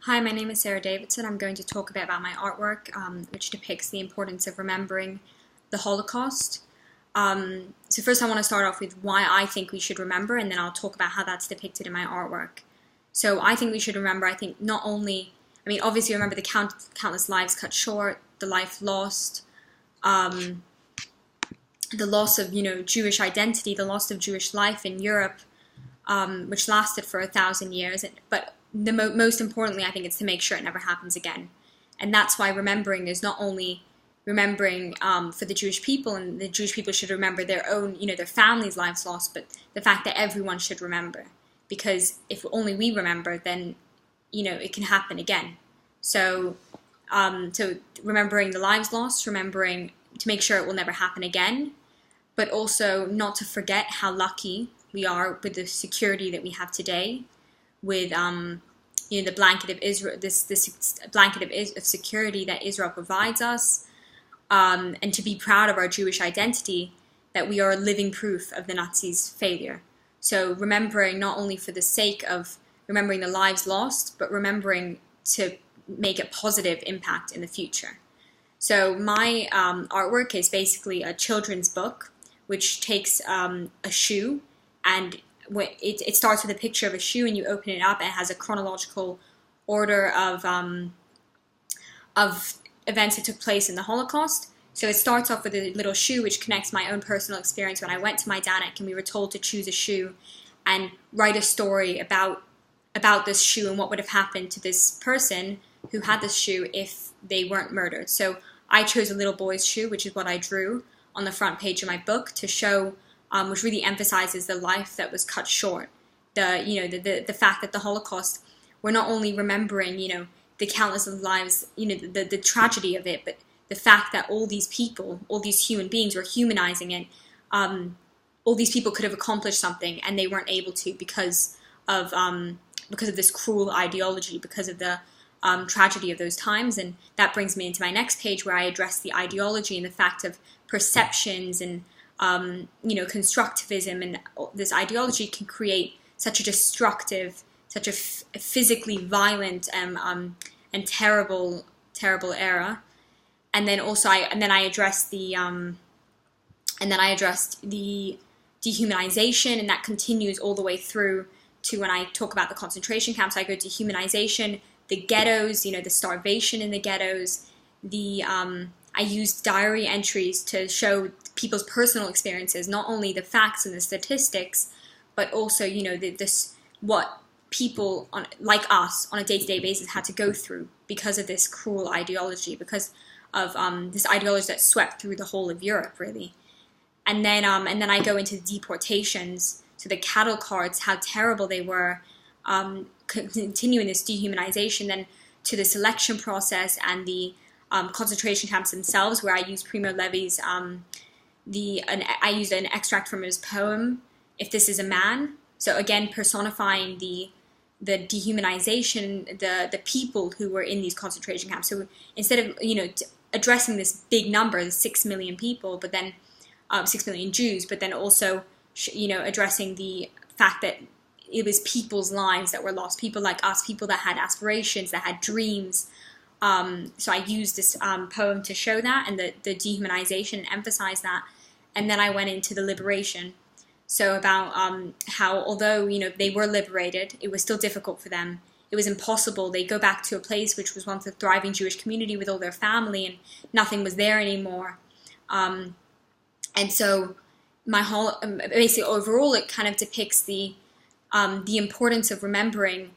Hi, my name is Sarah Davidson. I'm going to talk a bit about my artwork, which depicts the importance of remembering the Holocaust. So first I want to start off with why I think we should remember, and then I'll talk about how that's depicted in my artwork. So I think we should remember, I think not only, obviously remember the countless lives cut short, the life lost, the loss of, Jewish identity, the loss of Jewish life in Europe, which lasted for 1,000 years, but most importantly, I think it's to make sure it never happens again. And that's why remembering is not only remembering for the Jewish people, and the Jewish people should remember their own, their families' lives lost, but the fact that everyone should remember. Because if only we remember, then, it can happen again. So, so remembering the lives lost, remembering to make sure it will never happen again, but also not to forget how lucky we are with the security that we have today, with the blanket of Israel, this blanket of security that Israel provides us, and to be proud of our Jewish identity, that we are living proof of the Nazis' failure. So remembering not only for the sake of remembering the lives lost, but remembering to make a positive impact in the future. So my artwork is basically a children's book, which takes a shoe, and it starts with a picture of a shoe, and you open it up, and it has a chronological order of events that took place in the Holocaust. So it starts off with a little shoe, which connects my own personal experience when I went to Majdanek, and we were told to choose a shoe and write a story about this shoe and what would have happened to this person who had this shoe if they weren't murdered. So I chose a little boy's shoe, which is what I drew on the front page of my book to show, which really emphasizes the life that was cut short. The fact that the Holocaust, we're not only remembering, the countless lives, the tragedy of it, but the fact that all these people, all these human beings, were humanizing it. All these people could have accomplished something, and they weren't able to because of this cruel ideology, because of the tragedy of those times. And that brings me into my next page, where I address the ideology and the fact of perceptions and constructivism, and this ideology can create such a destructive, such a physically violent and terrible era. And then also I addressed the dehumanization, and that continues all the way through to when I talk about the concentration camps. I go dehumanization, the ghettos, the starvation in the ghettos, I used diary entries to show people's personal experiences, not only the facts and the statistics, but also, what people like us on a day-to-day basis had to go through because of this cruel ideology, because of this ideology that swept through the whole of Europe, really. And then I go into the deportations, so the cattle carts, how terrible they were, continuing this dehumanization, then to the selection process and the concentration camps themselves, where I used Primo Levi's, I used an extract from his poem, "If This Is a Man." So again, personifying the dehumanization, the people who were in these concentration camps. So instead of addressing this big number, the 6 million people, but then 6 million Jews, but then also addressing the fact that it was people's lives that were lost, people like us, people that had aspirations, that had dreams. So I used this poem to show that, and the dehumanization, and emphasize that. And then I went into the liberation. So about how, although they were liberated, it was still difficult for them. It was impossible. They go back to a place which was once a thriving Jewish community with all their family, and nothing was there anymore. And so my whole, basically overall, it kind of depicts the importance of remembering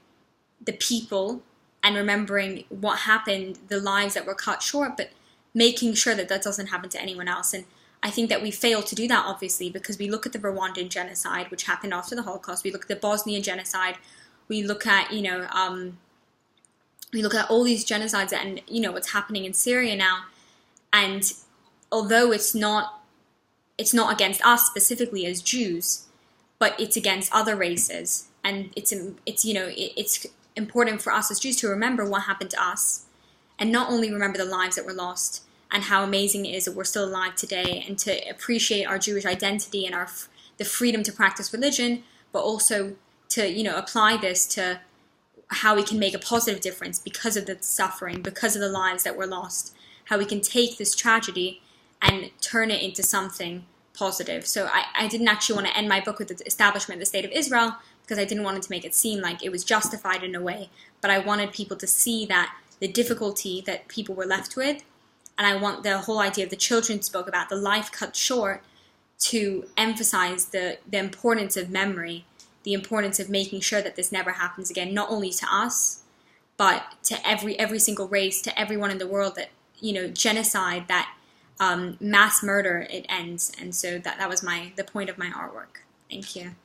the people and remembering what happened, the lives that were cut short, but making sure that that doesn't happen to anyone else. And I think that we fail to do that, obviously, because we look at the Rwandan genocide, which happened after the Holocaust. We look at the Bosnian genocide. We look at, we look at all these genocides and, what's happening in Syria now. And although it's not against us specifically as Jews, but it's against other races. And it's important for us as Jews to remember what happened to us, and not only remember the lives that were lost and how amazing it is that we're still alive today, and to appreciate our Jewish identity and the freedom to practice religion, but also to apply this to how we can make a positive difference because of the suffering, because of the lives that were lost, how we can take this tragedy and turn it into something positive. So I didn't actually want to end my book with the establishment of the State of Israel, because I didn't want it to make it seem like it was justified in a way, but I wanted people to see that the difficulty that people were left with, and I want the whole idea of the children's book about the life cut short to emphasize the importance of memory, the importance of making sure that this never happens again, not only to us, but to every single race, to everyone in the world, that, you know, genocide, that mass murder, it ends. And so that was the point of my artwork. Thank you.